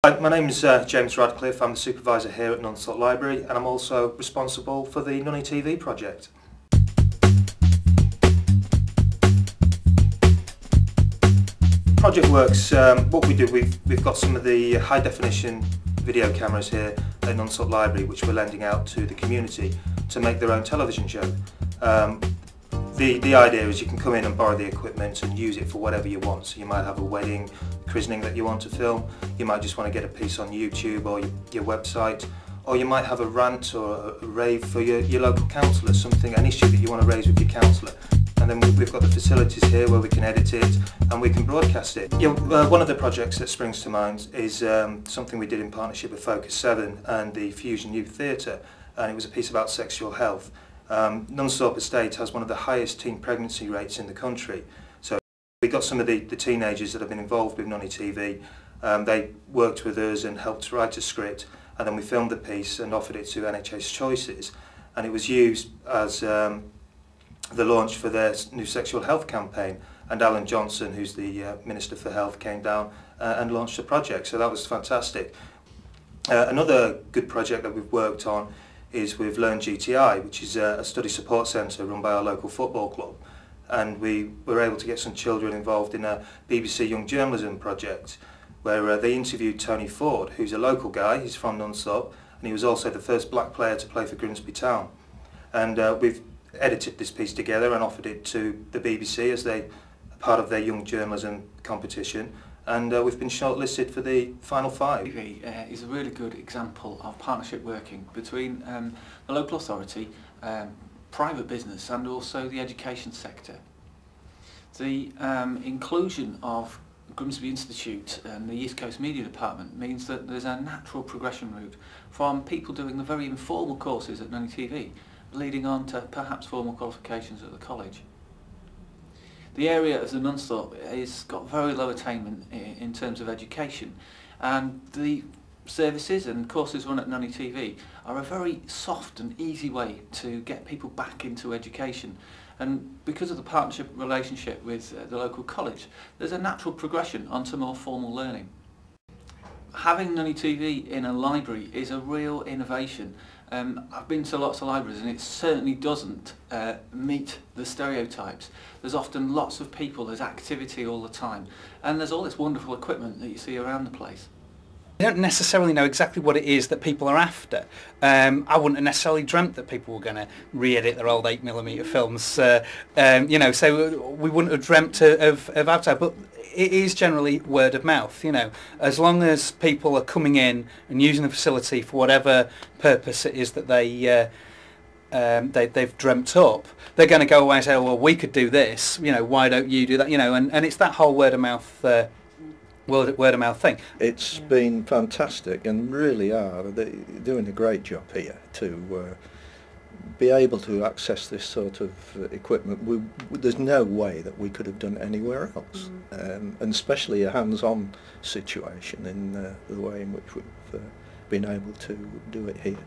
Hi, my name is James Radcliffe. I'm the supervisor here at Nunsthorpe Library, and I'm also responsible for the Nunny TV project. Project works, what we do, we've got some of the high definition video cameras here at Nunsthorpe Library which we're lending out to the community to make their own television show. The idea is you can come in and borrow the equipment and use it for whatever you want. So you might have a wedding, christening that you want to film, you might just want to get a piece on YouTube or your website, or you might have a rant or a rave for your local councillor, an issue that you want to raise with your councillor. And then we've got the facilities here where we can edit it and we can broadcast it. One of the projects that springs to mind is something we did in partnership with Focus 7 and the Fusion Youth Theatre, and it was a piece about sexual health. Nunsthorpe Estate has one of the highest teen pregnancy rates in the country. So we got some of the teenagers that have been involved with Nunny TV. They worked with us and helped write a script, and then we filmed the piece and offered it to NHS Choices, and it was used as the launch for their new sexual health campaign, and Alan Johnson, who's the Minister for Health, came down and launched the project, so that was fantastic. Another good project that we've worked on is with Learn GTI, which is a study support centre run by our local football club, and we were able to get some children involved in a BBC Young Journalism project where they interviewed Tony Ford, who's a local guy. He's from Nunsthorpe, and he was also the first black player to play for Grimsby Town, and we've edited this piece together and offered it to the BBC as part of their Young Journalism competition, and we've been shortlisted for the final 5. TV is a really good example of partnership working between the local authority, private business and also the education sector. The inclusion of Grimsby Institute and the East Coast Media Department means that there's a natural progression route from people doing the very informal courses at Nunny TV leading on to perhaps formal qualifications at the college. The area of the Nunsthorpe has got very low attainment in terms of education, and the services and courses run at Nunny TV are a very soft and easy way to get people back into education. And because of the partnership relationship with the local college, there's a natural progression onto more formal learning. Having Nunny TV in a library is a real innovation. I've been to lots of libraries and it certainly doesn't meet the stereotypes. There's often lots of people, there's activity all the time, and there's all this wonderful equipment that you see around the place. I don't necessarily know exactly what it is that people are after. I wouldn't have necessarily dreamt that people were going to re-edit their old 8mm films, you know, so we wouldn't have dreamt of advertising, but it is generally word of mouth, you know. As long as people are coming in and using the facility for whatever purpose it is that they've dreamt up, they're going to go away and say, oh, well, we could do this, you know, why don't you do that, you know, and it's that whole word of mouth thing. It's been fantastic, and really are doing a great job here to be able to access this sort of equipment. There's no way that we could have done it anywhere else, and especially a hands-on situation in the way in which we've been able to do it here.